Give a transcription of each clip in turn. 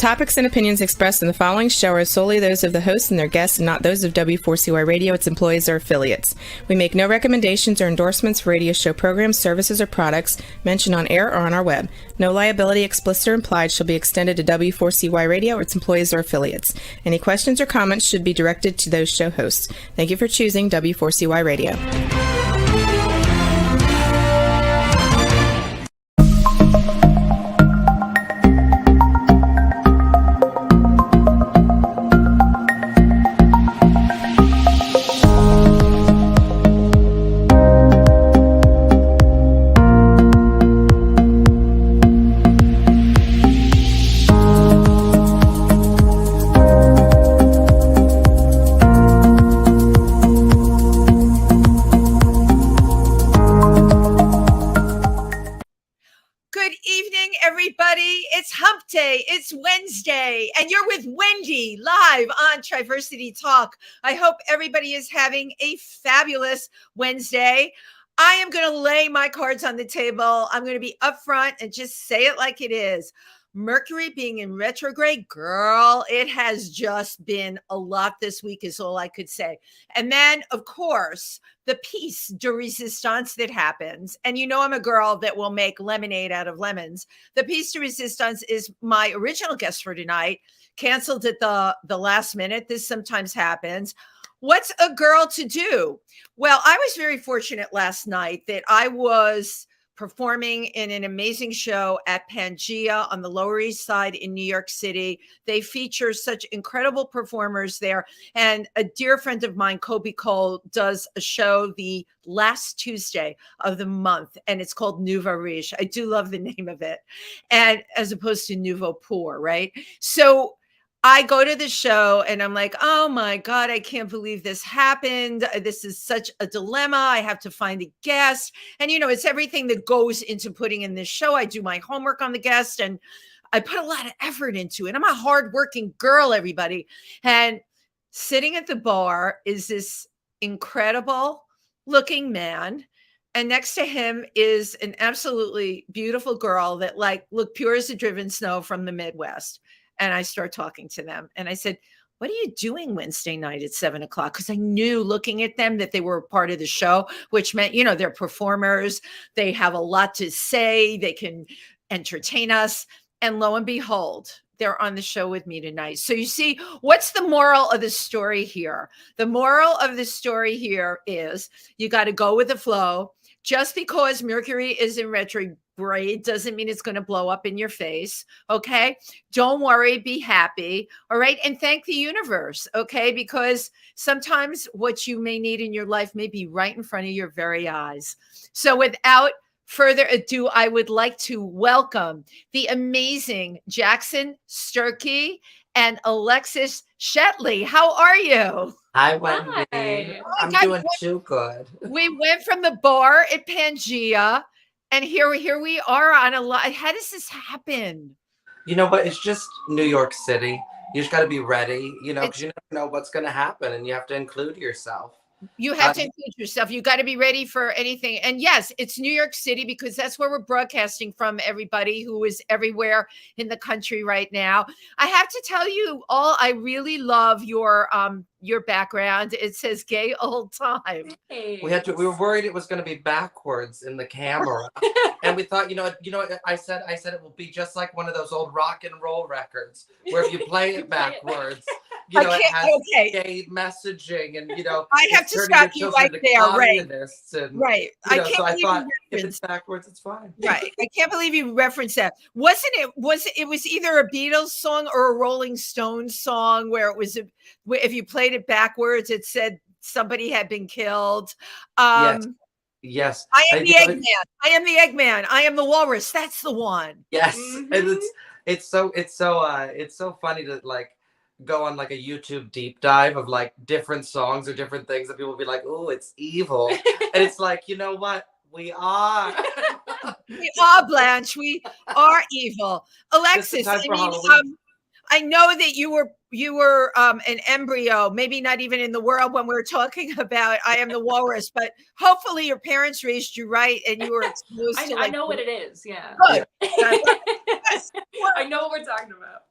topics and opinions expressed in the following show are solely those of the host and their guests and not those of W4CY Radio, its employees, or affiliates. We make no recommendations or endorsements for radio show programs, services, or products mentioned on air or on our web. No liability, explicit or implied, shall be extended to W4CY Radio or its employees or affiliates. Any questions or comments should be directed to those show hosts. Thank you for choosing W4CY Radio. It's Wednesday, and you're with Wendy live on Triversity Talk. I hope everybody is having a fabulous Wednesday. I am going to lay my cards on the table. I'm going to be upfront and just say it like it is. Mercury being in retrograde, girl, it has just been a lot this week is all I could say. And then, of course, the piece de resistance that happens. And you know I'm a girl that will make lemonade out of lemons. The piece de resistance is my original guest for tonight, canceled at the last minute. This sometimes happens. What's a girl to do? Well, I was very fortunate last night that I was performing in an amazing show at Pangea on the Lower East Side in New York City. They feature such incredible performers there. And a dear friend of mine, Kobe Cole, does a show the last Tuesday of the month, and it's called Nouveau Riche. I do love the name of it, and as opposed to Nouveau Poor, right? So I go to the show and I'm like, oh my God, I can't believe this happened. This is such a dilemma. I have to find a guest. And, you know, it's everything that goes into putting in this show. I do my homework on the guest and I put a lot of effort into it. I'm a hardworking girl, everybody. And sitting at the bar is this incredible looking man. And next to him is an absolutely beautiful girl that looked pure as the driven snow from the Midwest. And I start talking to them. And I said, what are you doing Wednesday night at 7:00? Because I knew looking at them that they were part of the show, which meant, you know, they're performers. They have a lot to say. They can entertain us. And lo and behold, they're on the show with me tonight. So you see, what's the moral of the story here? The moral of the story here is you got to go with the flow. Just because Mercury is in retrograde doesn't mean it's going to blow up in your face. Okay. Don't worry. Be happy. All right. And thank the universe. Okay. Because sometimes what you may need in your life may be right in front of your very eyes. So without further ado, I would like to welcome the amazing Jackson Sturkey and Alexis Shetley. How are you? Hi, Wendy. Hi. I'm doing too good. We went from the bar at Pangea, and here we are on a lot. How does this happen? You know what? It's just New York City. You just got to be ready, you know, because you never know what's going to happen, and you have to include yourself. You have to include yourself. You got to be ready for anything. And yes, it's New York City because that's where we're broadcasting from, everybody who is everywhere in the country right now. I have to tell you all, I really love your background. It says gay old time. We were worried it was going to be backwards in the camera. And we thought, you know, I said it will be just like one of those old rock and roll records where if you play it backwards, you know, it has gay messaging and, you know, I have to stop you right there, right? And, right. You know, so I thought if it's backwards, it's fine. Right. I can't believe you referenced that. It was either a Beatles song or a Rolling Stones song where it was, if you played it backwards, it said somebody had been killed. Yes. I am the Eggman. I am the Eggman. I am the walrus. That's the one. Yes. Mm-hmm. And it's so funny to like go on like a YouTube deep dive of like different songs or different things that people will be like, oh, it's evil. And it's like, you know what? We are. We are, Blanche. We are evil. Alexis, I know that you an embryo, maybe not even in the world when we were talking about I Am the Walrus, but hopefully your parents raised you right and you were exposed to I know what it is. Yeah. Good. I know what we're talking about.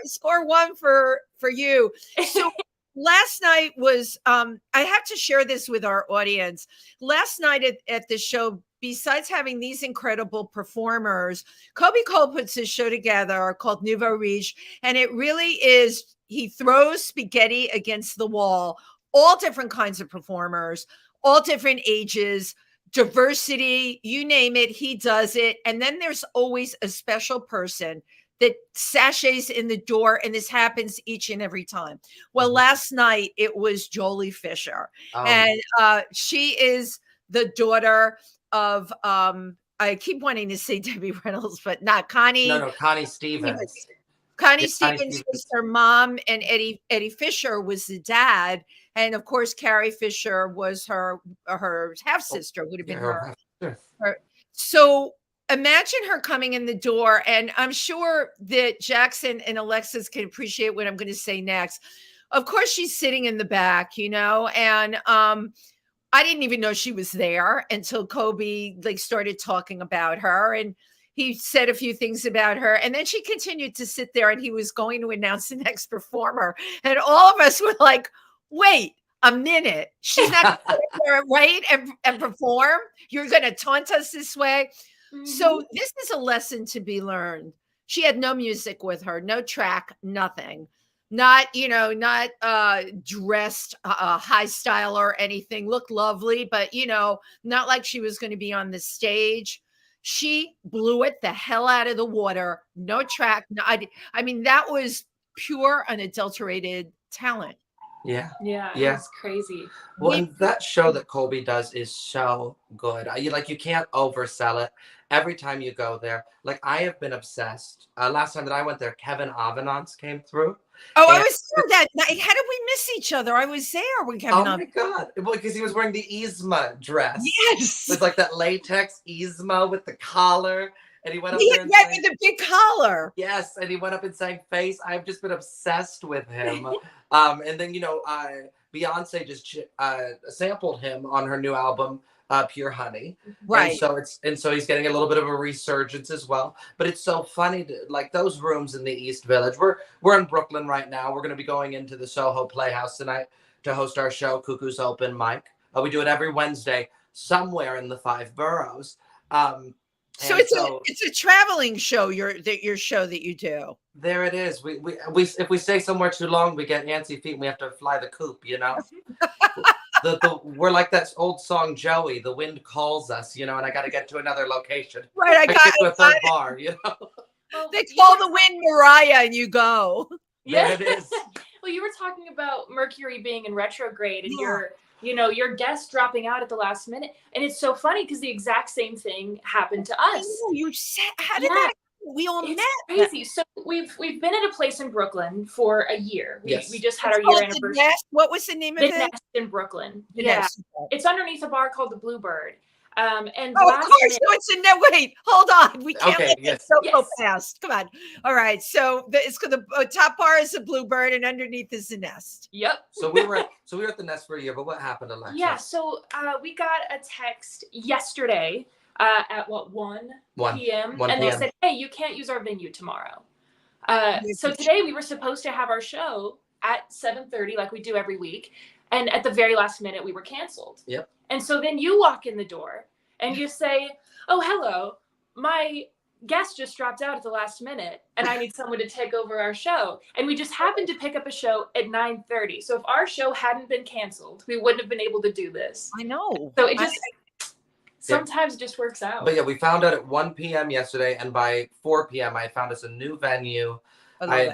Score one for you. So last night was I have to share this with our audience. Last night at the show, besides having these incredible performers, Kobe Cole puts his show together called Nouveau Riche, and it really is, he throws spaghetti against the wall, all different kinds of performers, all different ages, diversity, you name it, he does it. And then there's always a special person that sachets in the door, and this happens each and every time. Well, last night it was Jolie Fisher, and she is the daughter of I keep wanting to say Debbie Reynolds, but not Connie. No, Connie Stevens. Connie Stevens was her mom, and Eddie Fisher was the dad, and of course Carrie Fisher was her half sister. Would have been her. So imagine her coming in the door, and I'm sure that Jackson and Alexis can appreciate what I'm going to say next. Of course, she's sitting in the back, and I didn't even know she was there until Kobe started talking about her, and he said a few things about her, and then she continued to sit there, and he was going to announce the next performer, and all of us were like, wait a minute, she's not going to there, right, and perform? You're going to taunt us this way? Mm-hmm. So this is a lesson to be learned. She had no music with her, no track, nothing. Not dressed high style or anything, looked lovely, but, not like she was going to be on the stage. She blew it the hell out of the water. No track. No, I mean, that was pure, unadulterated talent. Yeah. It's crazy. Well, and that show that Colby does is so good. You can't oversell it. Every time you go there, I have been obsessed. Last time that I went there, Kevin Avenance came through. Oh, I was there that night. How did we miss each other? I was there when Kevin. Oh my God! Well, because he was wearing the Yzma dress. Yes, with that latex Yzma with the collar, and he went up there and sang, with the big collar. Yes, and he went up and sang "Face." I've just been obsessed with him. And then Beyonce just sampled him on her new album. Pure Honey, right? And so he's getting a little bit of a resurgence as well. But it's so funny to those rooms in the East Village. We're in Brooklyn right now. We're going to be going into the Soho Playhouse tonight to host our show, Cuckoo's Open Mic. We do it every Wednesday somewhere in the 5 boroughs. So it's a traveling show. Your show that you do. There it is. We if we stay somewhere too long, we get antsy feet and we have to fly the coop. We're like that old song, Joey. The wind calls us, and I got to get to another location. Right, I got to a third bar. Well, they call the wind Mariah, and you go. Yeah, there it is. Well, you were talking about Mercury being in retrograde, and your guest dropping out at the last minute, and it's so funny because the exact same thing happened to us. You said, how did that? We all met. Crazy. So we've been at a place in Brooklyn for a year. We just had our year anniversary. What was the name of it? Nest in Brooklyn. Nest. It's underneath a bar called the Bluebird. And of course, so it's in there. Wait, hold on. We can't let this go past. Come on. All right. So the top bar is the Bluebird, and underneath is the Nest. Yep. So we were at the Nest for a year, but what happened, Alexa? Yeah. So we got a text yesterday. At 1 p.m. And they said, hey, you can't use our venue tomorrow. So today we were supposed to have our show at 7:30 like we do every week. And at the very last minute, we were canceled. Yep. And so then you walk in the door and you say, oh, hello, my guest just dropped out at the last minute and I need someone to take over our show. And we just happened to pick up a show at 9:30. So if our show hadn't been canceled, we wouldn't have been able to do this. I know. So it just... Sometimes it just works out. But we found out at 1 p.m. yesterday, and by 4 p.m. I had found us a new venue. I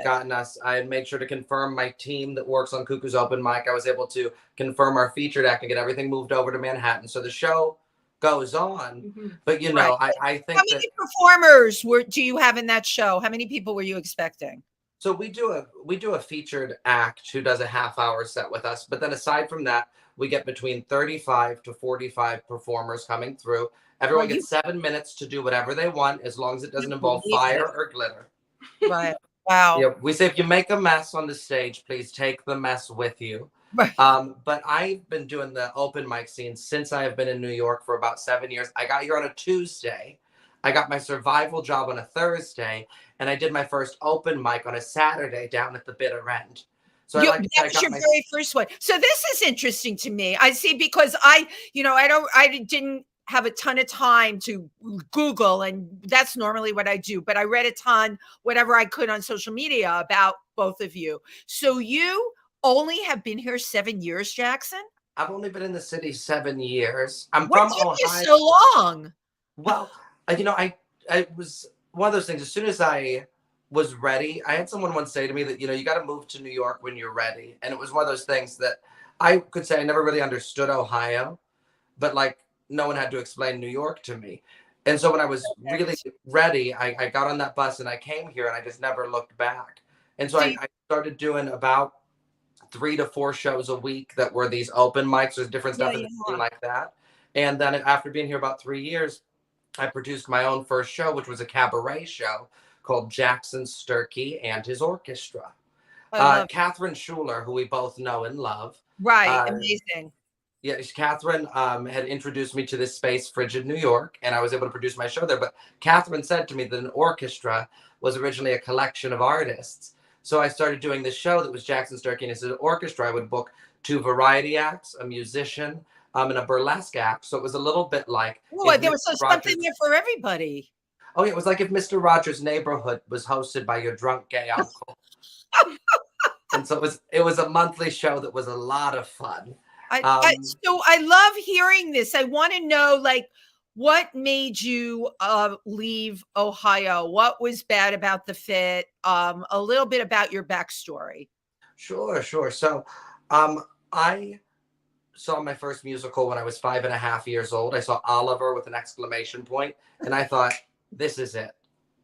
had made sure to confirm my team that works on Cuckoo's Open Mic. I was able to confirm our featured act and get everything moved over to Manhattan. So the show goes on. Mm-hmm. But I think how many performers do you have in that show? How many people were you expecting? So we do a featured act who does a half-hour set with us. But then aside from that, we get between 35 to 45 performers coming through. Everyone gets 7 minutes to do whatever they want, as long as it doesn't involve fire or glitter. Right. Wow. Yeah, we say if you make a mess on the stage, please take the mess with you. Right. But I've been doing the open mic scene since I have been in New York for about 7 years. I got here on a Tuesday. I got my survival job on a Thursday, and I did my first open mic on a Saturday down at the bitter end. So That was your very first one. So this is interesting to me. I see, because I didn't have a ton of time to Google, and that's normally what I do, but I read a ton, whatever I could on social media about both of you. So you only have been here 7 years, Jackson? I've only been in the city 7 years. I'm What from took Ohio. you so long? Well, I was one of those things. As soon as I was ready, I had someone once say to me that, you got to move to New York when you're ready. And it was one of those things that I could say I never really understood Ohio, but like no one had to explain New York to me. And so when I was really ready, I got on that bus and I came here and I just never looked back. And so I started doing about 3 to 4 shows a week that were these open mics. There's different stuff in the scene like that. And then after being here about 3 years, I produced my own first show, which was a cabaret show called Jackson Sturkey and His Orchestra. Catherine Schuler, who we both know and love. Right. Amazing. Yeah, Catherine had introduced me to this space, Frigid, New York, and I was able to produce my show there. But Catherine said to me that an orchestra was originally a collection of artists. So I started doing this show that was Jackson Sturkey and His Orchestra. I would book 2 variety acts, a musician, and a burlesque act. So it was a little bit like... Well, there was something there for everybody. Oh, yeah, it was like if Mr. Rogers' Neighborhood was hosted by your drunk gay uncle. And so it was a monthly show that was a lot of fun. So I love hearing this. I want to know, like, what made you leave Ohio? What was bad about the fit? A little bit about your backstory. Sure. So I saw my first musical when I was 5.5 years old. I saw Oliver with an exclamation point, and I thought, this is it.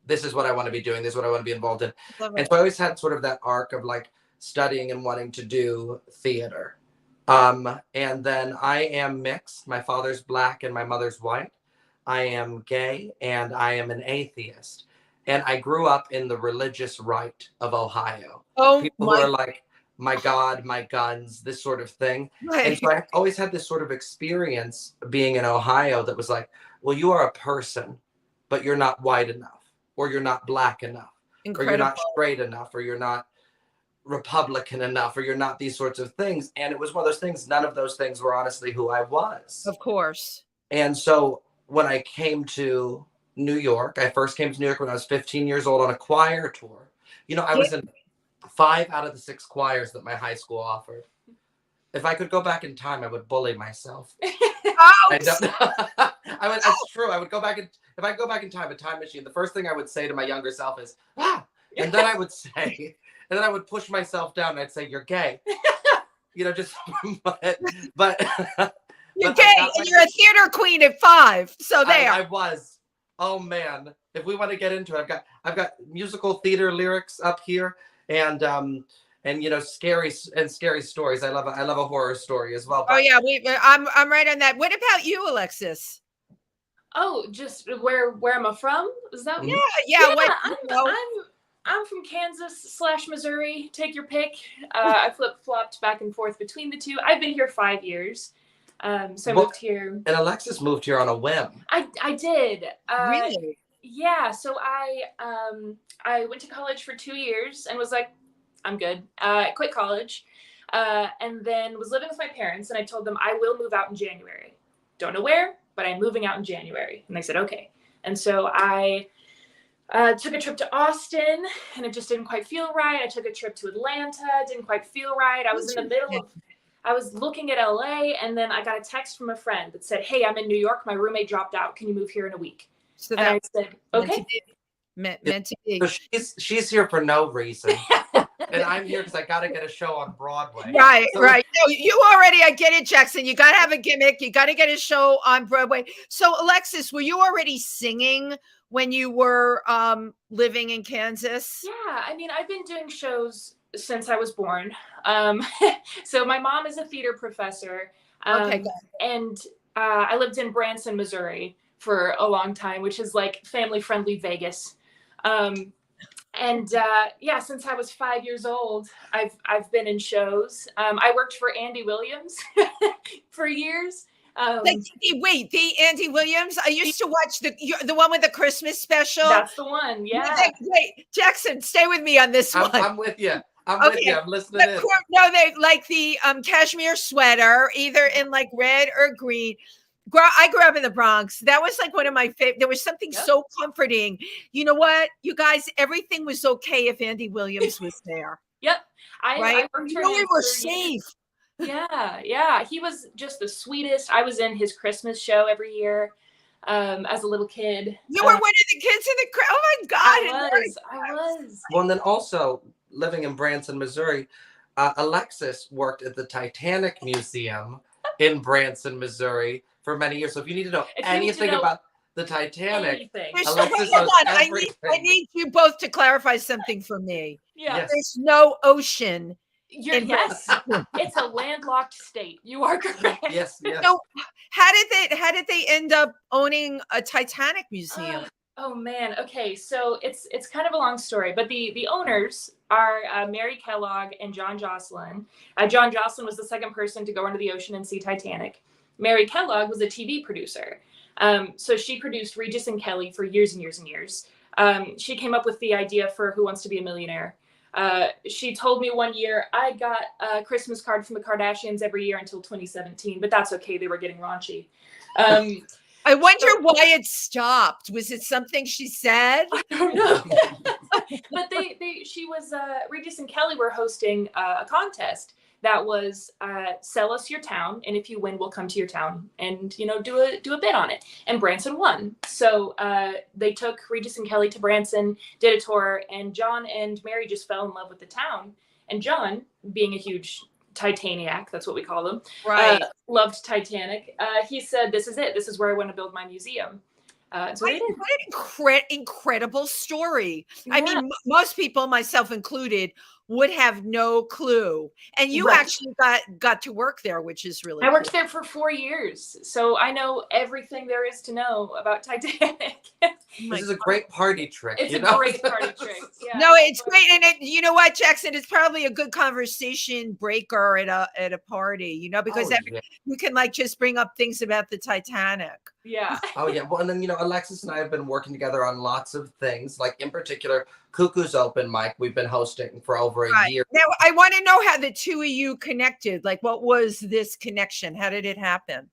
This is what I want to be doing. This is what I want to be involved in. And so I always had sort of that arc of like studying and wanting to do theater. And then I am mixed. My father's Black and my mother's white. I am gay and I am an atheist. And I grew up in the religious right of Ohio. People who are like, my God, my guns, this sort of thing. Right. And so I always had this sort of experience being in Ohio that was like, well, you are a person, but you're not white enough, or you're not Black enough, or you're not straight enough, or you're not Republican enough, or you're not these sorts of things. And it was one of those things, none of those things were honestly who I was. Of course. And so when I came to New York, I first came to New York when I was 15 years old on a choir tour. I was in 5 out of the 6 choirs that my high school offered. If I could go back in time, I would bully myself. I don't know. That's true. I would go back if I go back in time, a time machine, the first thing I would say to my younger self is, and then I would say, and then I would push myself down and I'd say, you're gay. But you're gay and you're a theater queen at 5. So there. I was. Oh man. If we want to get into it, I've got musical theater lyrics up here and scary stories. I love a horror story as well. But... Oh yeah, I'm right on that. What about you, Alexis? Oh, just where am I from? Is that? Yeah. I'm from Kansas / Missouri. Take your pick. I flip-flopped back and forth between the two. I've been here 5 years. So I moved here. And Alexis moved here on a whim. I did. Really? Yeah. So I went to college for 2 years and was like, I'm good. Quit college. And then was living with my parents, and I told them I will move out in January. Don't know where, but I'm moving out in January. And they said, okay. And so I took a trip to Austin, and it just didn't quite feel right. I took a trip to Atlanta, didn't quite feel right. I was in the middle of, I was looking at LA, and then I got a text from a friend that said, hey, I'm in New York. My roommate dropped out. Can you move here in a week? So and I said, okay. Meant to be. So she's here for no reason. And I'm here because I got to get a show on Broadway. Right. No, I get it, Jackson. You got to have a gimmick. You got to get a show on Broadway. So, Alexis, were you already singing when you were living in Kansas? Yeah. I mean, I've been doing shows since I was born. So my mom is a theater professor. Okay. And I lived in Branson, Missouri for a long time, which is like family-friendly Vegas. And yeah, since I was 5 years old, I've been in shows. I worked for Andy Williams for years. Wait, the Andy Williams? I used to watch the one with the Christmas special. That's the one, yeah. Wait, Jackson, stay with me on this one. I'm with you. With you. I'm listening in. No, they like the cashmere sweater, either in like red or green. I grew up in the Bronx. That was like one of my favorite. There was something so comforting. You know what, you guys? Everything was okay if Andy Williams was there. Yep. I worked for him. We were safe. Yeah. He was just the sweetest. I was in his Christmas show every year as a little kid. You were one of the kids in the crowd. Oh my God! I was. Well, and then also living in Branson, Missouri, Alexis worked at the Titanic Museum in Branson, Missouri for many years. So if you need to know anything about the Titanic, Alexis knows everything. I need you both to clarify something for me. Yeah. Yes. There's no ocean. Yes, it's a landlocked state. You are correct. Yes. So how did they end up owning a Titanic museum? Oh man. Okay, so it's kind of a long story, but the owners are Mary Kellogg and John Jocelyn. John Jocelyn was the second person to go into the ocean and see Titanic. Mary Kellogg was a TV producer. So she produced Regis and Kelly for years and years and years. She came up with the idea for Who Wants to Be a Millionaire. She told me one year, I got a Christmas card from the Kardashians every year until 2017, but that's okay. They were getting raunchy. I wonder why it stopped. Was it something she said? I don't know. But Regis and Kelly were hosting a contest that was sell us your town, and if you win, we'll come to your town and do a bid on it. And Branson won, so they took Regis and Kelly to Branson, did a tour, and John and Mary just fell in love with the town. And John, being a huge Titaniac, that's what we call them, right? Loved Titanic. He said, "This is it. This is where I want to build my museum." So what an incredible story. Yeah. I mean, most people, myself included, would have no clue. And you actually got to work there, which is really I worked there for 4 years. So I know everything there is to know about Titanic. This is a great party trick. It's a great party trick. Yeah. No, it's great. And you know what, Jackson? It's probably a good conversation breaker at a party, because you can just bring up things about the Titanic. Yeah. Oh, yeah. Well, and then, Alexis and I have been working together on lots of things, like in particular, Cuckoo's Open Mic. We've been hosting for over a year. Now, I want to know how the two of you connected. What was this connection? How did it happen?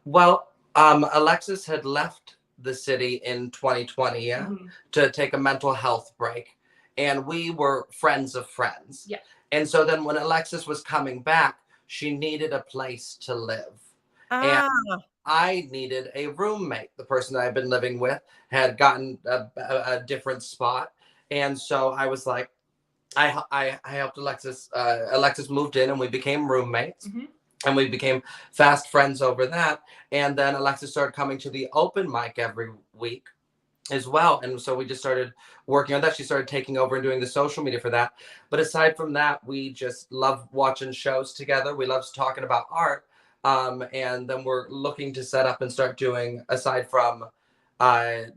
Well, Alexis had left the city in 2020 to take a mental health break. And we were friends of friends. Yeah. And so then when Alexis was coming back, she needed a place to live. And I needed a roommate. The person that I've been living with had gotten a different spot. And so I was like, I helped Alexis. Alexis moved in and we became roommates. Mm-hmm. And we became fast friends over that. And then Alexis started coming to the open mic every week as well. And so we just started working on that. She started taking over and doing the social media for that. But aside from that, we just love watching shows together. We love talking about art. And then we're looking to set up and start doing, aside from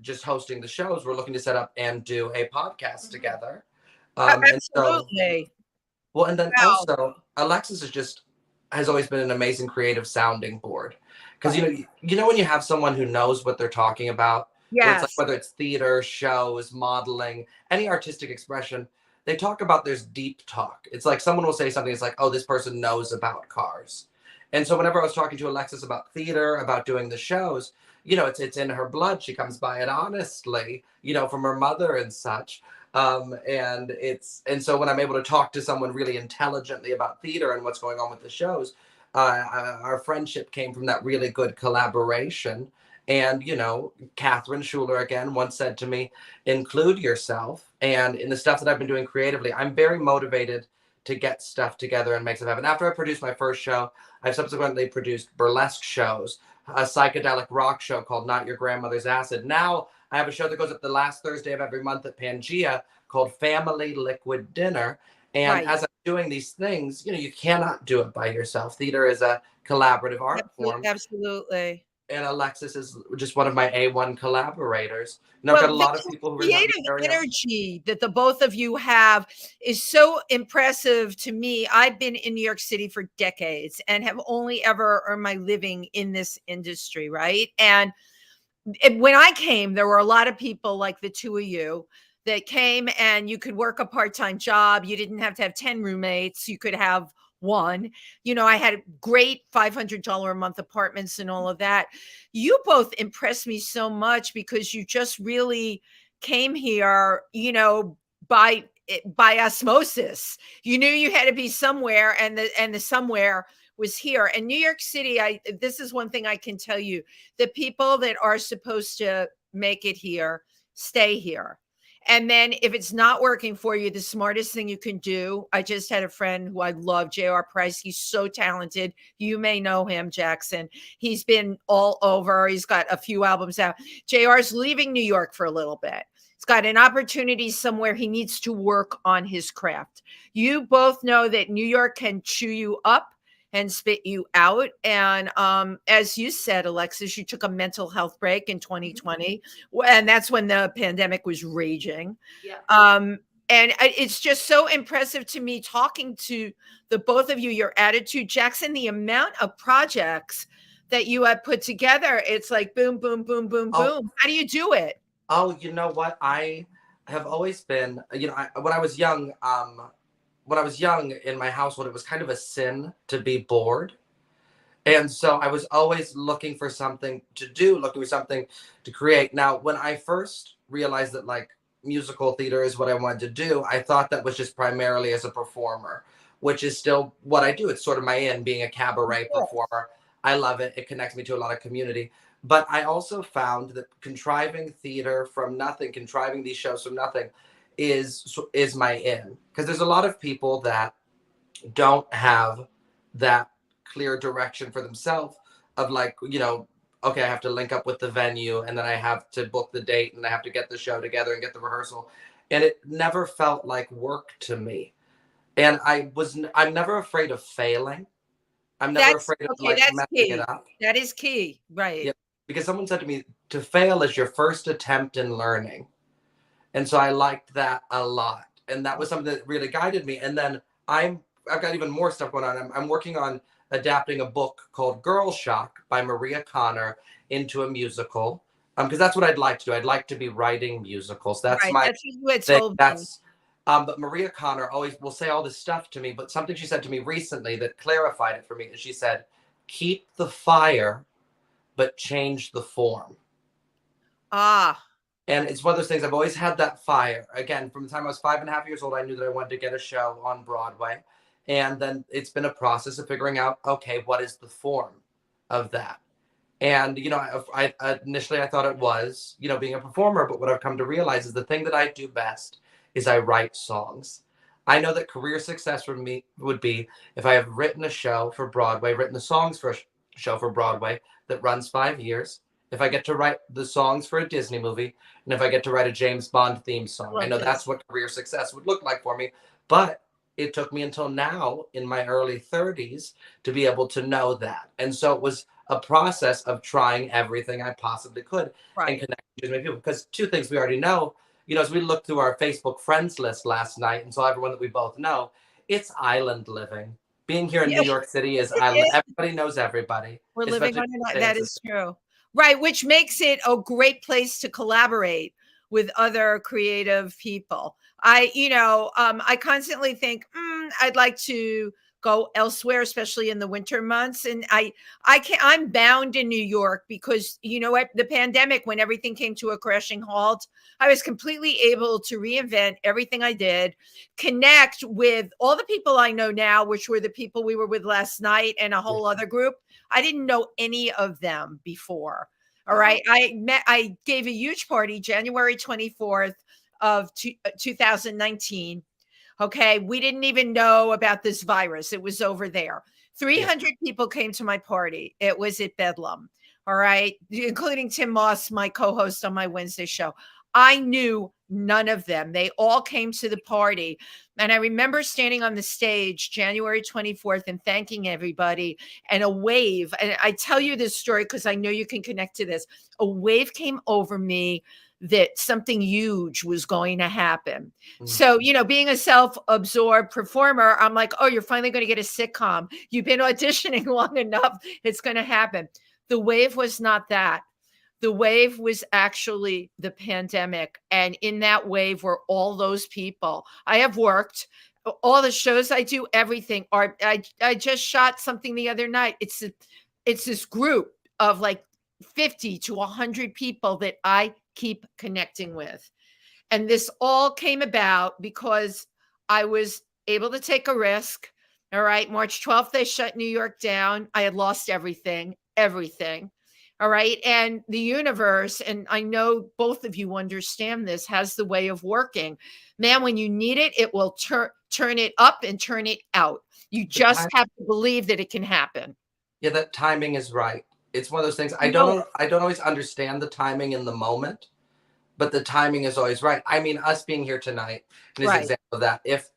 just hosting the shows, we're looking to set up and do a podcast together. Absolutely. And then also, Alexis has always been an amazing creative sounding board. Because, you know when you have someone who knows what they're talking about? Yes. Whether it's theater, shows, modeling, any artistic expression, they talk about there's deep talk. It's like someone will say something, it's like, oh, this person knows about cars. And so whenever I was talking to Alexis about theater, about doing the shows, it's in her blood. She comes by it honestly, from her mother and such. And so when I'm able to talk to someone really intelligently about theater and what's going on with the shows, our friendship came from that really good collaboration. And, Catherine Schuler, again, once said to me, include yourself. And in the stuff that I've been doing creatively, I'm very motivated to get stuff together and make stuff happen. After I produced my first show, I've subsequently produced burlesque shows, a psychedelic rock show called Not Your Grandmother's Acid. Now I have a show that goes up the last Thursday of every month at Pangea called Family Liquid Dinner. And as I'm doing these things, you cannot do it by yourself. Theater is a collaborative art form. Absolutely. and Alexis is just one of my A1 collaborators. And I've got a lot of people who are in that creative energy that the both of you have is so impressive to me. I've been in New York City for decades and have only ever earned my living in this industry, right? And when I came, there were a lot of people like the two of you that came, and you could work a part-time job. You didn't have to have 10 roommates. You could have one. You know, I had great $500 a month apartments and all of that. You both impressed me so much because you just really came here, you know, by osmosis. You knew you had to be somewhere, and the somewhere was here. And New York City, this is one thing I can tell you: the people that are supposed to make it here stay here. And then if it's not working for you, the smartest thing you can do, I just had a friend who I love, J.R. Price. He's so talented. You may know him, Jackson. He's been all over. He's got a few albums out. J.R.'s leaving New York for a little bit. He's got an opportunity somewhere. He needs to work on his craft. You both know that New York can chew you up and spit you out. And as you said, Alexis, you took a mental health break in 2020. And that's when the pandemic was raging. Yeah. And it's just so impressive to me talking to the both of you, your attitude, Jackson, the amount of projects that you have put together. It's like boom, boom, boom, boom, boom. How do you do it? Oh, you know what? I have always been, you know, when I was young in my household, it was kind of a sin to be bored. And so I was always looking for something to do, looking for something to create. Now, when I first realized that like musical theater is what I wanted to do, I thought that was just primarily as a performer, which is still what I do. It's sort of my being a cabaret performer. I love it. It connects me to a lot of community. But I also found that contriving theater from nothing, contriving these shows from nothing, is my in, because there's a lot of people that don't have that clear direction for themselves of like, you know, okay, I have to link up with the venue, and then I have to book the date, and I have to get the show together and get the rehearsal, and it never felt like work to me. And I'm never afraid of failing. I'm never afraid of like messing it up. That is key, right? Yeah, because someone said to me, to fail is your first attempt in learning. And so I liked that a lot. And that was something that really guided me. And then I've got even more stuff going on. I'm working on adapting a book called Girl Shock by Maria Connor into a musical. Because that's what I'd like to do. I'd like to be writing musicals. That's my thing. But Maria Connor always will say all this stuff to me. But something she said to me recently that clarified it for me is she said, keep the fire, but change the form. And it's one of those things, I've always had that fire. Again, from the time I was 5.5 years old, I knew that I wanted to get a show on Broadway. And then it's been a process of figuring out, okay, what is the form of that? And, you know, I initially I thought it was, you know, being a performer. But what I've come to realize is the thing that I do best is I write songs. I know that career success for me would be if I have written a show for Broadway, written the songs for a show for Broadway that runs 5 years. If I get to write the songs for a Disney movie, and if I get to write a James Bond theme song, I know that's what career success would look like for me. But it took me until now in my early 30s to be able to know that. And so it was a process of trying everything I possibly could and connecting with my people. Because two things we already know, you know, as we looked through our Facebook friends list last night and saw everyone that we both know, it's island living. Being here in New York City is island. Everybody knows everybody. We're living on an island. That is true. Right, which makes it a great place to collaborate with other creative people. I constantly think, I'd like to go elsewhere, especially in the winter months. And I'm bound in New York because, you know what, the pandemic, when everything came to a crashing halt, I was completely able to reinvent everything I did, connect with all the people I know now, which were the people we were with last night and a whole other group. I didn't know any of them before. All right. I gave a huge party January 24th of 2019. Okay. We didn't even know about this virus. It was over there. 300 people came to my party. It was at Bedlam. All right. Including Tim Moss, my co-host on my Wednesday show. I knew none of them. They all came to the party. And I remember standing on the stage January 24th and thanking everybody, and a wave. And I tell you this story because I know you can connect to this. A wave came over me that something huge was going to happen. So, being a self-absorbed performer, I'm like, oh, you're finally going to get a sitcom. You've been auditioning long enough. It's going to happen. The wave was not that. The wave was actually the pandemic. And in that wave were all those people. I have worked all the shows I do, everything. I just shot something the other night. It's this group of like 50 to 100 people that I keep connecting with. And this all came about because I was able to take a risk. All right. March 12th, they shut New York down. I had lost everything. All right. And the universe, and I know both of you understand this, has the way of working. Man, when you need it, it will turn it up and turn it out. You just have to believe that it can happen. Yeah, that timing is right. It's one of those things. I don't always understand the timing in the moment, but the timing is always right. I mean, us being here tonight is an example of that. If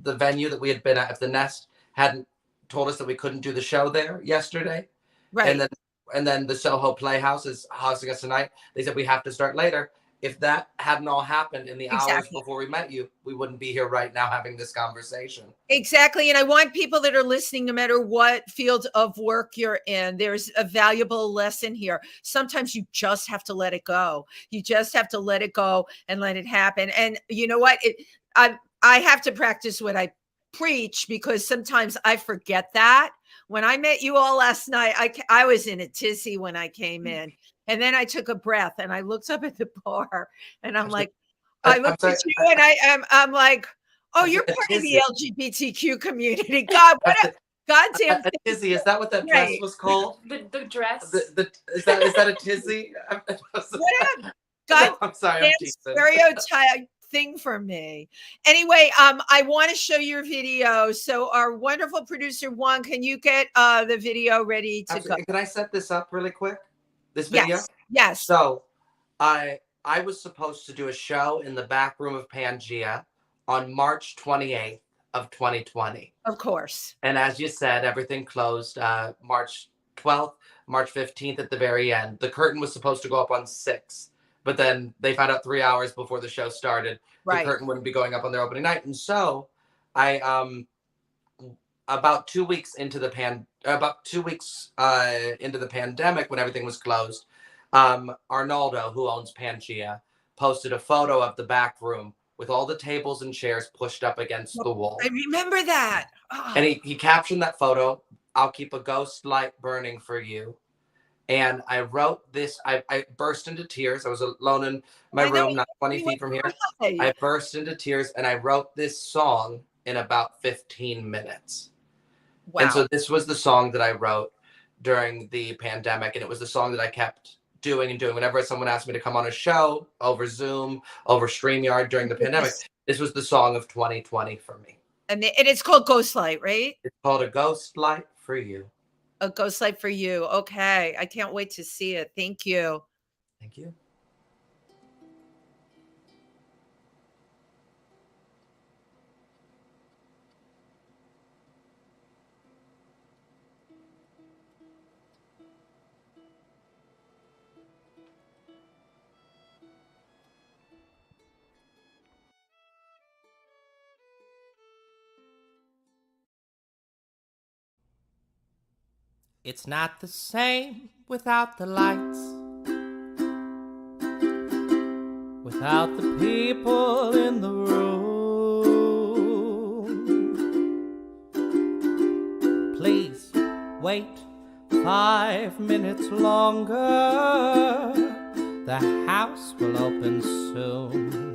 the venue that we had been at, if the Nest hadn't told us that we couldn't do the show there yesterday, right, and then the Soho Playhouse is hosting us tonight, they said we have to start later. If that hadn't all happened in the hours before we met you, we wouldn't be here right now having this conversation. Exactly. And I want people that are listening, no matter what field of work you're in, there's a valuable lesson here. Sometimes you just have to let it go. You just have to let it go and let it happen. And you know what? I have to practice what I preach, because sometimes I forget that. When I met you all last night, I was in a tizzy when I came in. And then I took a breath and I looked up at the bar and I'm like, I looked at you and I'm like, oh, you're part of the LGBTQ community. God, what a goddamn a tizzy. Is that what that dress was called? The dress. Is that a tizzy? I'm sorry, stereotype thing for me. Anyway, I want to show your video. So our wonderful producer Juan, can you get the video ready to go? Can I set this up really quick? This video? Yes. So I was supposed to do a show in the back room of Pangea on March 28th of 2020. Of course. And as you said, everything closed March 12th, March 15th at the very end. The curtain was supposed to go up on 6th, but then they found out 3 hours before the show started, the curtain wouldn't be going up on their opening night. And so I about 2 weeks into the pandemic, when everything was closed, Arnaldo, who owns Pangea, posted a photo of the back room with all the tables and chairs pushed up against the wall. I remember that. Oh. And he captioned that photo, "I'll keep a ghost light burning for you." And I wrote this, I burst into tears. I was alone in my room, not 20 feet from here. I burst into tears and I wrote this song in about 15 minutes. Wow. And so this was the song that I wrote during the pandemic. And it was the song that I kept doing whenever someone asked me to come on a show over Zoom, over StreamYard during the pandemic. This was the song of 2020 for me. And it's called Ghost Light, right? It's called A Ghost Light for You. A Ghost Light for You. Okay. I can't wait to see it. Thank you. Thank you. It's not the same without the lights, without the people in the room. Please wait 5 minutes longer. The house will open soon.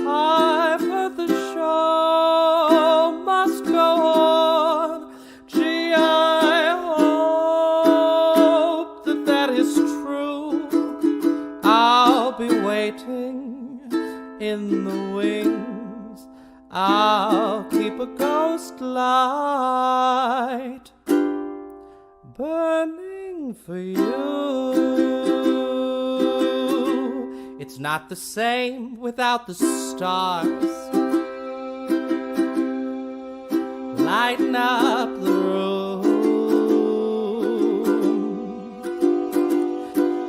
I've heard the show must go on. Gee, I hope that is true. I'll be waiting in the wings. I'll keep a ghost light burning for you. It's not the same without the stars. Lighten up the room.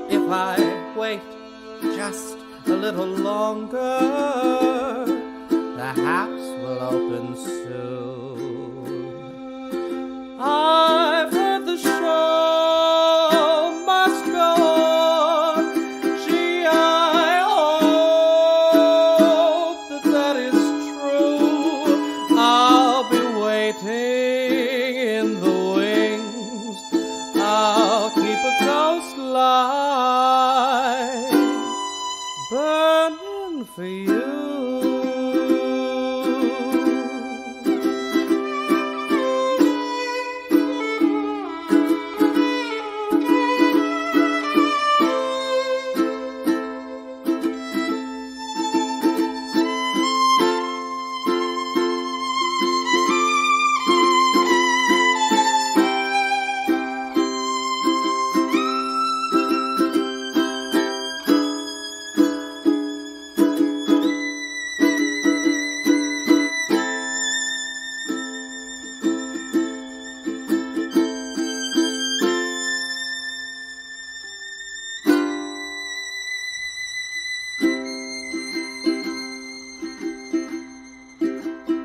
If I wait just a little longer, the house will open soon. I've heard the show must go on. Gee, I hope that that is true. I'll be waiting in the wings. I'll keep a ghost light burning for you.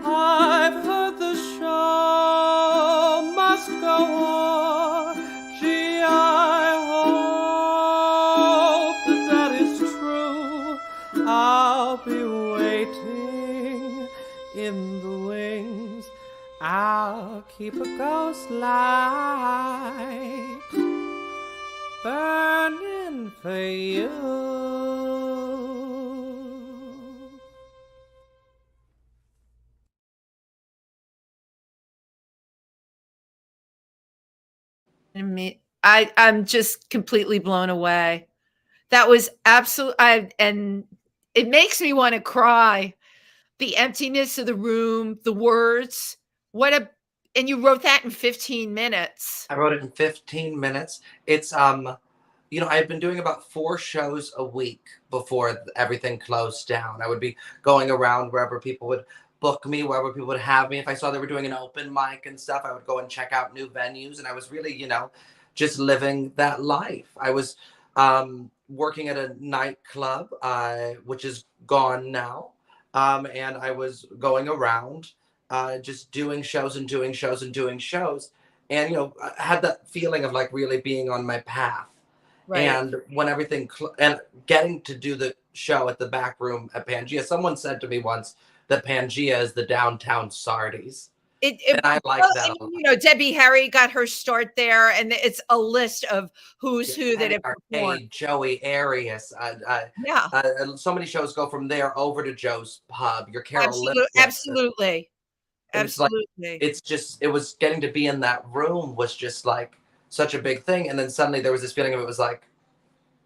I've heard the show must go on. Gee, I hope that that is true. I'll be waiting in the wings. I'll keep a ghost light burning for you. I'm just completely blown away. That was absolute. And it makes me want to cry. The emptiness of the room, the words. And you wrote that in 15 minutes. I wrote it in 15 minutes. It's I've been doing about 4 shows a week before everything closed down. I would be going around wherever people would book me, wherever people would have me. If I saw they were doing an open mic and stuff, I would go and check out new venues. And I was really, just living that life. I was working at a nightclub, which is gone now. And I was going around just doing shows and doing shows and doing shows. And, I had that feeling of like really being on my path. Right. And when everything and getting to do the show at the back room at Pangea, someone said to me once that Pangea is the downtown Sardi's. And I like that. Debbie Harry got her start there, and it's a list of who's who that have performed. Joey Arias. So many shows go from there over to Joe's Pub. Your Carol Absolutely. It was getting to be in that room was just like such a big thing. And then suddenly there was this feeling of it was like,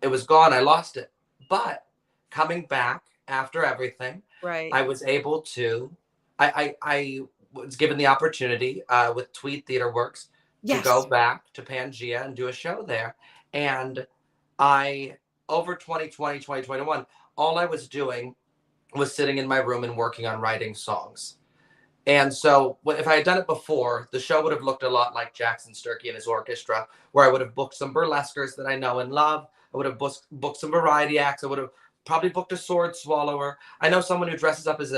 it was gone. I lost it. But coming back after everything, right, I was able to, I was given the opportunity with Tweed Theater Works to go back to Pangea and do a show there. And over 2020, 2021, all I was doing was sitting in my room and working on writing songs. And so if I had done it before, the show would have looked a lot like Jackson Sturkey and his orchestra, where I would have booked some burlesquers that I know and love. I would have booked some variety acts. I would have probably booked a sword swallower. I know someone who dresses up as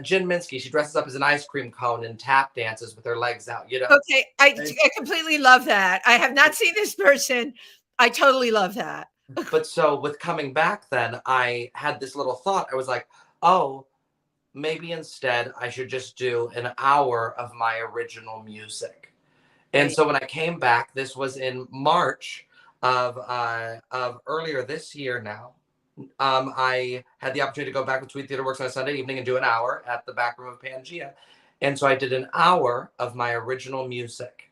Jen Minsky. She dresses up as an ice cream cone and tap dances with her legs out. Okay, I completely love that. I have not seen this person. I totally love that. But so with coming back then, I had this little thought. I was like, oh, maybe instead I should just do an hour of my original music. And so when I came back, this was in March of earlier this year now. I had the opportunity to go back with Tweed Theater Works on a Sunday evening and do an hour at the back room of Pangea. And so I did an hour of my original music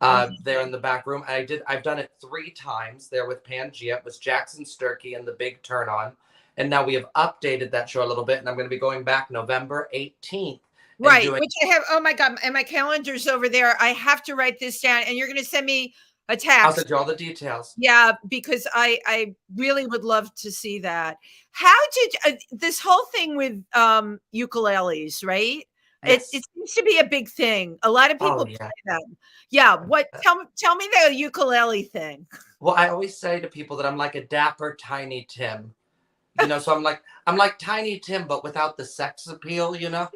there in the back room. I've done it 3 times there with Pangea. It was Jackson Sturkey and the Big Turn On. And now we have updated that show a little bit, and I'm going to be going back November 18th. Right, which I have, oh my God, and my calendar's over there. I have to write this down, and you're going to send me a I'll text. send you all the details. Yeah, because I really would love to see that. How did this whole thing with ukuleles, right? Yes. It seems to be a big thing. A lot of people Oh, play yeah. them. Yeah. What? Tell me the ukulele thing. Well, I always say to people that I'm like a dapper Tiny Tim. You know, so I'm like Tiny Tim, but without the sex appeal, you know?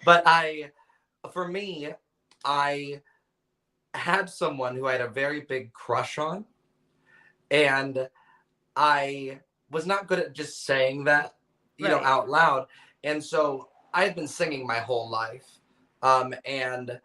But for me, I had someone who I had a very big crush on, and I was not good at just saying that, you know, Right. out loud. And so I had been singing my whole life. And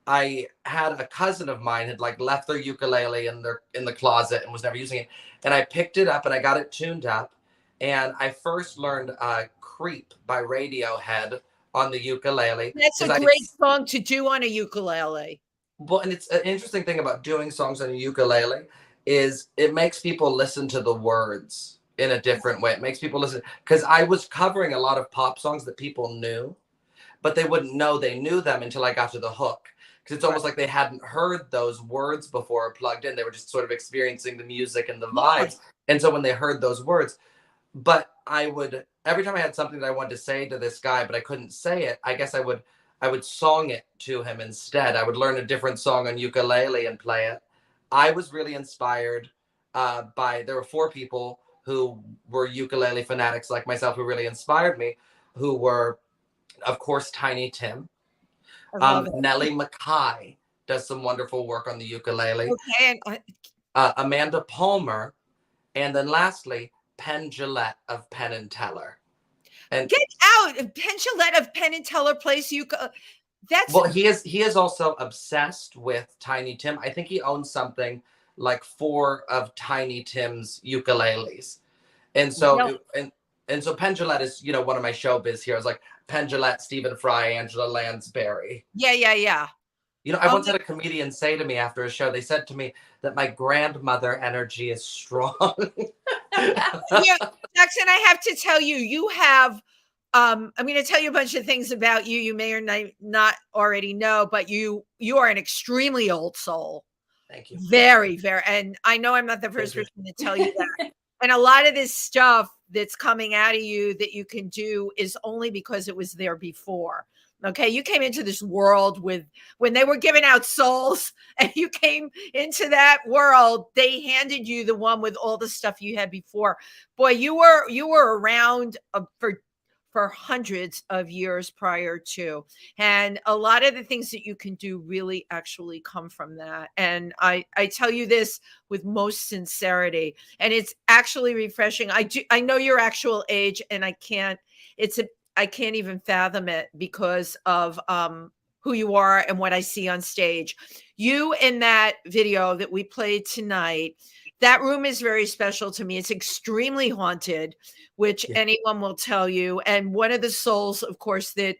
I had a cousin of mine had like left their ukulele in the closet and was never using it. And I picked it up and I got it tuned up. And I first learned Creep by Radiohead on the ukulele. That's a Because I great song to do on a ukulele. Well, and it's an interesting thing about doing songs on a ukulele is it makes people listen to the words in a different way. It makes people listen because I was covering a lot of pop songs that people knew, but they wouldn't know they knew them until I got to the hook. Because it's almost like they hadn't heard those words before or plugged in. They were just sort of experiencing the music and the vibes. And so when they heard those words, but I would every time I had something that I wanted to say to this guy, but I couldn't say it, I guess I would song it to him instead. I would learn a different song on ukulele and play it. I was really inspired by there were 4 people who were ukulele fanatics like myself who really inspired me, who were, of course, Tiny Tim. I love it. Nellie Mackay does some wonderful work on the ukulele. Okay. Amanda Palmer, and then lastly, Penn Jillette of Penn and Teller. And get out! Penn Jillette of Penn and Teller plays That's well, he is also obsessed with Tiny Tim. I think he owns something like 4 of Tiny Tim's ukuleles, and so and so Penn Jillette is, you know, one of my showbiz heroes, like Penn Jillette, Stephen Fry, Angela Lansbury. Yeah. You know, I once had a comedian say to me after a show, they said to me that my grandmother energy is strong. Yeah, Jackson, I have to tell you, you have I'm going to tell you a bunch of things about you you may or not already know, but you are an extremely old soul. Thank you. Very, very. And I know I'm not the first person to tell you that. And a lot of this stuff that's coming out of you that you can do is only because it was there before. Okay. You came into this world when they were giving out souls and you came into that world, they handed you the one with all the stuff you had before. Boy, you were around for hundreds of years prior to. And a lot of the things that you can do really actually come from that. And I tell you this with most sincerity, and it's actually refreshing. I know your actual age, and I can't even fathom it because of who you are and what I see on stage. You in that video that we played tonight, that room is very special to me. It's extremely haunted, which anyone will tell you. And one of the souls, of course, that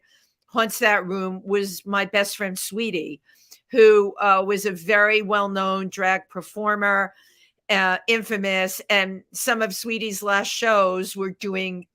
haunts that room was my best friend, Sweetie, who was a very well-known drag performer, infamous. And some of Sweetie's last shows were doing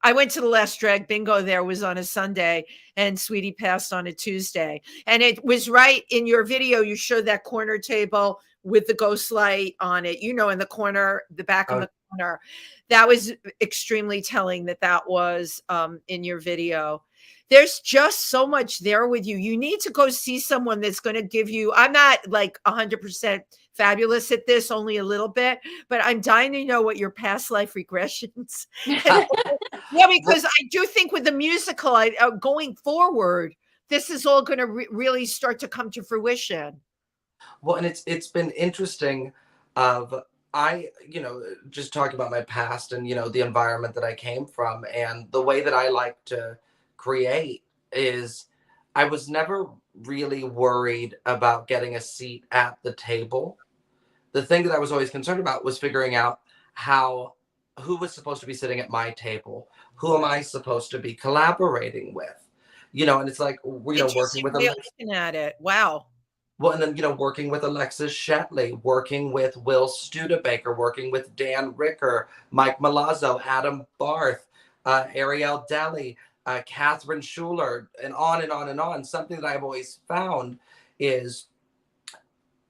I went to the last drag bingo there was on a Sunday and Sweetie passed on a Tuesday. And it was right in your video. You showed that corner table with the ghost light on it, you know, in the corner, the back of the corner. That was extremely telling that was in your video. There's just so much there with you. You need to go see someone that's going to give you, I'm not like 100% fabulous at this, only a little bit, but I'm dying to know what your past life regressions. Yeah, because I do think with the musical going forward, this is all going to really start to come to fruition. Well, and it's been interesting just talking about my past and, you know, the environment that I came from and the way that I like to create is I was never really worried about getting a seat at the table. The thing that I was always concerned about was figuring out who was supposed to be sitting at my table? Who am I supposed to be collaborating with? You know, and it's like, you know, working with looking at it. Wow. Well, and then, you know, working with Alexis Shetley, working with Will Studebaker, working with Dan Ricker, Mike Malazzo, Adam Barth, Ariel Deli, Catherine Schuler, and on and on and on. Something that I've always found is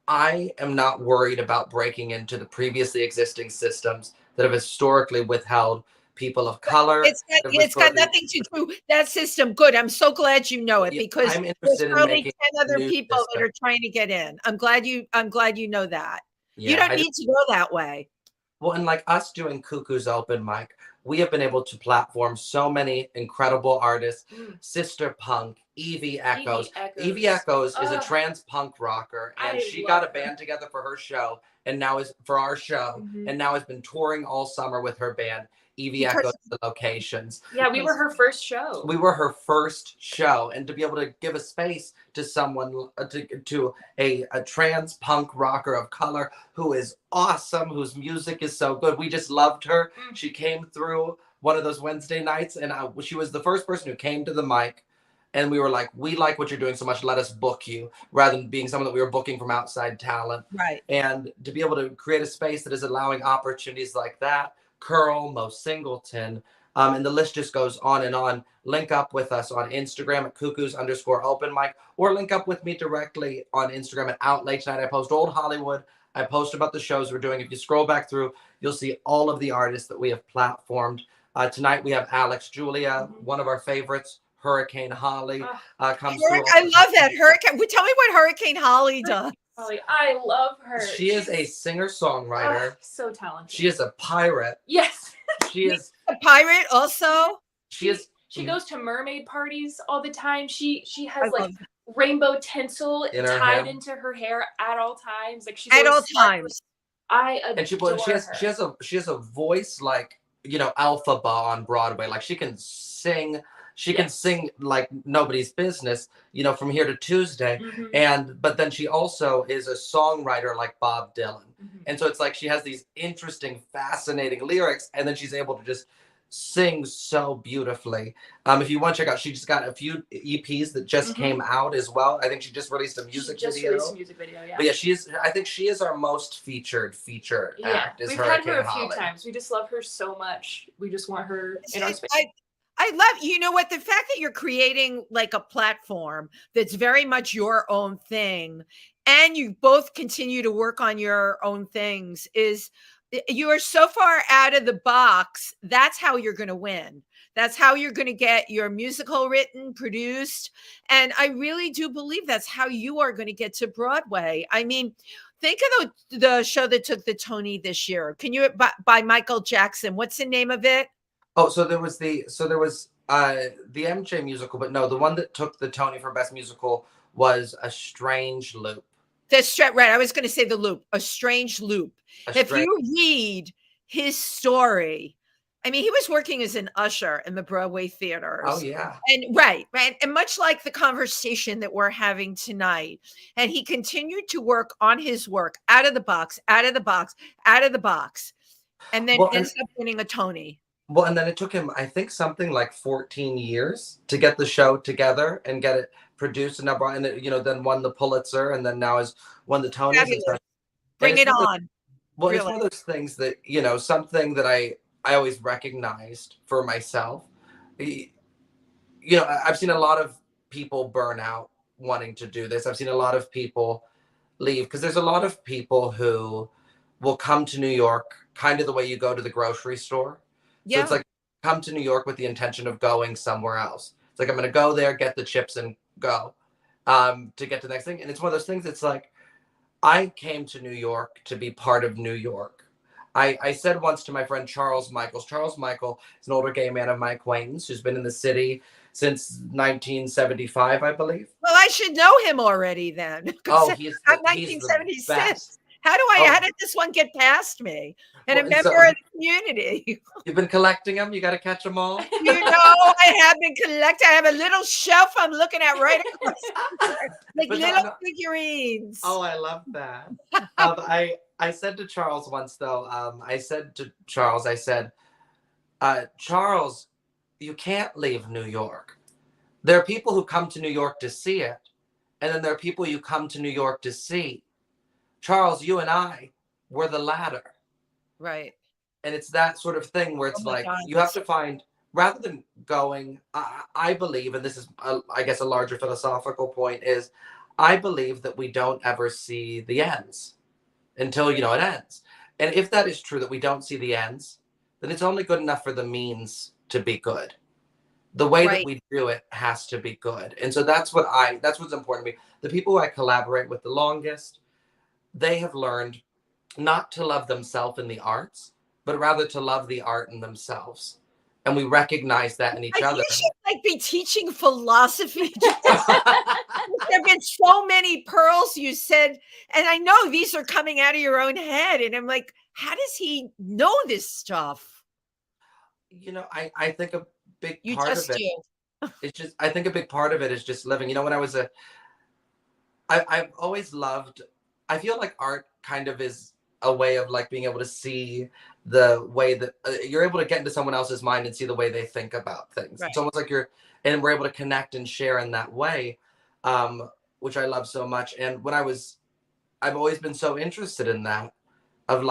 I am not worried about breaking into the previously existing systems that have historically withheld people of color. It's got nothing to do that system. Good. I'm so glad you know it, because I'm there's interested in probably making 10 other new people that system. are trying to get in. I'm glad you know that. Yeah, you don't need to go that way. Well, and like us doing Cuckoo's open mic, we have been able to platform so many incredible artists. Sister Punk, Evie Echoes. Evie Echoes is a trans punk rocker, and she got a band together for her show, and now is for our show, and now has been touring all summer with her band. Evie Echoes the locations. Yeah, we were her first show. We were her first show, and to be able to give a space to someone, to a trans punk rocker of color who is awesome, whose music is so good. We just loved her. She came through one of those Wednesday nights, and she was the first person who came to the mic, and we were like, we like what you're doing so much, let us book you, rather than being someone that we were booking from outside talent. Right. And to be able to create a space that is allowing opportunities like that, Curl, Mo Singleton, and the list just goes on and on. Link up with us on Instagram at cuckoos_open mic, or link up with me directly on Instagram at Out Late Tonight. I post Old Hollywood. I post about the shows we're doing. If you scroll back through, you'll see all of the artists that we have platformed. Tonight we have Alex Julia, one of our favorites. Hurricane Holly comes through. I love that. Hurricane. Tell me what Hurricane Holly does. Holly, I love her. She is a singer-songwriter. So talented. She is a pirate. Yes. She is a pirate also. She goes to mermaid parties all the time. She has like rainbow tinsel tied into her hair at all times. Like she's at all times. I adore her. She has a voice like, you know, Alphaba on Broadway. Like she can sing. She can sing like nobody's business, you know, from here to Tuesday. But then she also is a songwriter like Bob Dylan. And so it's like she has these interesting, fascinating lyrics, and then she's able to just sing so beautifully. If you want to check out, she just got a few EPs that just came out as well. I think she just released a music video. Yeah. But yeah, I think she is our most featured act. We've had her a few times. We just love her so much. We just want her in our space. I love, you know what, the fact that you're creating like a platform that's very much your own thing, and you both continue to work on your own things, is you are so far out of the box. That's how you're going to win. That's how you're going to get your musical written, produced. And I really do believe that's how you are going to get to Broadway. I mean, think of the show that took the Tony this year. Can you, by Michael Jackson, what's the name of it? Oh, so there was the MJ musical, but no, the one that took the Tony for Best Musical was A Strange Loop. Right. I was going to say The Loop, A Strange Loop. If you read his story, I mean, he was working as an usher in the Broadway theaters. Oh, yeah. And right. And much like the conversation that we're having tonight. And he continued to work on his work out of the box. And then ends up winning a Tony. Well, and then it took him, I think, something like 14 years to get the show together and get it produced, and then won the Pulitzer, and then now has won the Tonys. Bring it on. Well, really. It's one of those things that, you know, something that I always recognized for myself. You know, I've seen a lot of people burn out wanting to do this. I've seen a lot of people leave, because there's a lot of people who will come to New York kind of the way you go to the grocery store. So it's like, come to New York with the intention of going somewhere else. It's like, I'm going to go there, get the chips, and go to get to the next thing. And it's one of those things, it's like, I came to New York to be part of New York. I said once to my friend Charles Michaels. Charles Michael is an older gay man of my acquaintance who's been in the city since 1975, I believe. Well, I should know him already then. Oh, I'm 1976. How did this one get past me? And a member of the community. You've been collecting them? You got to catch them all? You know, I have been collecting. I have a little shelf I'm looking at right across like little figurines. Oh, I love that. I said to Charles once, though, Charles, you can't leave New York. There are people who come to New York to see it, and then there are people you come to New York to see. Charles, you and I, we're the latter. Right. And it's that sort of thing where it's you have to find, rather than going, I believe, and this is, I guess, a larger philosophical point, is I believe that we don't ever see the ends until, it ends. And if that is true, that we don't see the ends, then it's only good enough for the means to be good. The way that we do it has to be good. And so that's what's important to me. The people who I collaborate with the longest, they have learned not to love themselves in the arts, but rather to love the art in themselves. And we recognize that in each other. You should be teaching philosophy. There have been so many pearls you said, and I know these are coming out of your own head. And I'm like, how does he know this stuff? I think a big part of it. It's just, I think a big part of it is just living. When I was I've always loved, I feel like art kind of is a way of being able to see the way that you're able to get into someone else's mind and see the way they think about things. It's almost like and we're able to connect and share in that way, which I love so much. And I've always been so interested in that, of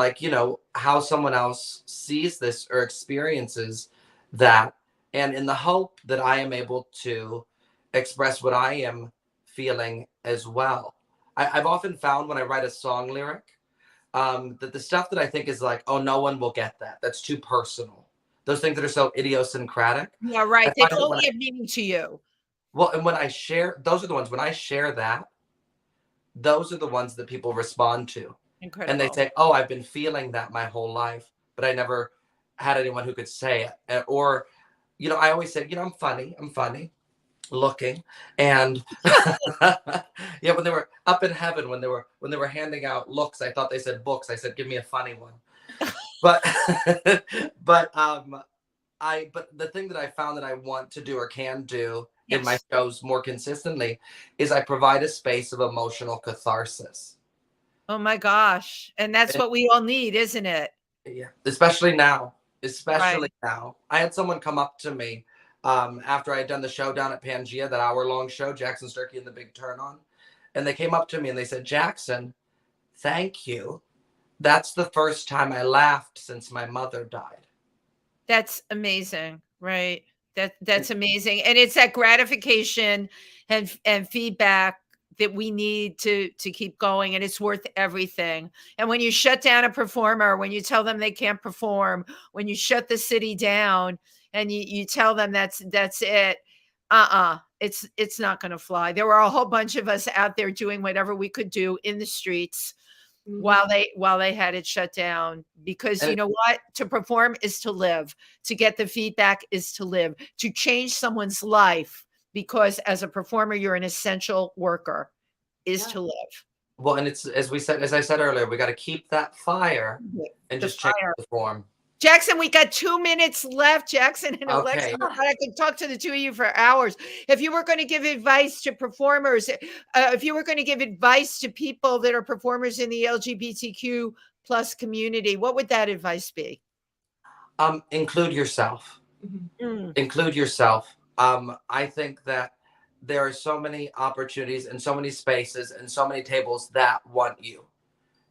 how someone else sees this or experiences that, and in the hope that I am able to express what I am feeling as well. I've often found when I write a song lyric, that the stuff that I think is oh, no one will get that. That's too personal. Those things that are so idiosyncratic. Yeah, right. They only have meaning to you. Well, and when I share, those are the ones, when I share that, those are the ones that people respond to. Incredible. And they say, oh, I've been feeling that my whole life, but I never had anyone who could say it. Or, I always say, I'm funny looking. And yeah, when they were up in heaven, when they were handing out looks, I thought they said books. I said, give me a funny one. But but the thing that I found that I want to do or can do in my shows more consistently is I provide a space of emotional catharsis. Oh my gosh. And that's what we all need, isn't it? Yeah. Especially now. Now. I had someone come up to me after I had done the show down at Pangea, that hour-long show, Jackson, Sturkey, and the Big Turn On. And they came up to me and they said, Jackson, thank you. That's the first time I laughed since my mother died. That's amazing, right? That's amazing. And it's that gratification and feedback that we need to keep going, and it's worth everything. And when you shut down a performer, when you tell them they can't perform, when you shut the city down and you tell them that's it, it's not going to fly. There were a whole bunch of us out there doing whatever we could do in the streets while they had it shut down, because you know what? To perform is to live. To get the feedback is to live. To change someone's life, because as a performer, you're an essential worker, is to live. Well, and it's, as I said earlier, we got to keep that fire and just change the form. Jackson, we got 2 minutes left, Jackson and Alexa. But I could talk to the two of you for hours. If you were going to give advice to performers, if you were going to give advice to people that are performers in the LGBTQ plus community, what would that advice be? Include yourself. Include yourself. I think that there are so many opportunities and so many spaces and so many tables that want you.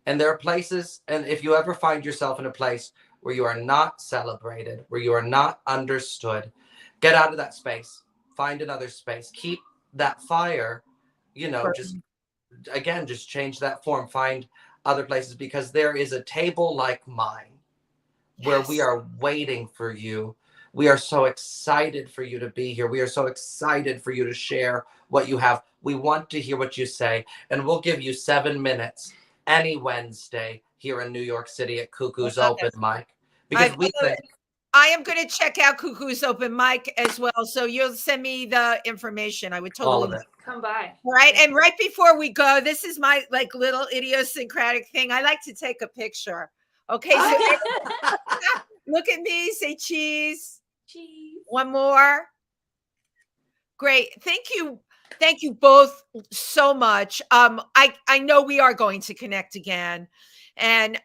And there are places, and if you ever find yourself in a place where you are not celebrated, where you are not understood, get out of that space, find another space, keep that fire, just change that form, find other places, because there is a table like mine where we are waiting for you. We are so excited for you to be here. We are so excited for you to share what you have. We want to hear what you say, and we'll give you 7 minutes any Wednesday here in New York City at Cuckoo's Open Mic. Because I am going to check out Cuckoo's Open Mic as well. So you'll send me the information. I would totally all of it. Come by. All right. And right before we go, this is my little idiosyncratic thing. I like to take a picture. Okay. So look at me, say cheese. Cheese. One more. Great. Thank you. Thank you both so much. I know we are going to connect again. And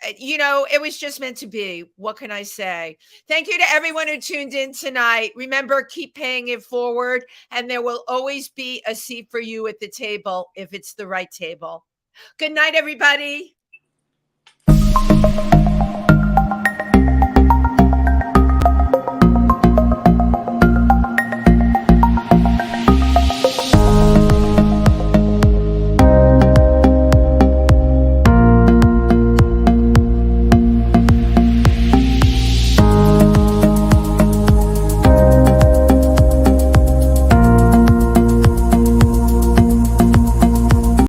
it was just meant to be. What can I say? Thank you to everyone who tuned in tonight. Remember, keep paying it forward, and there will always be a seat for you at the table if it's the right table. Good night, everybody.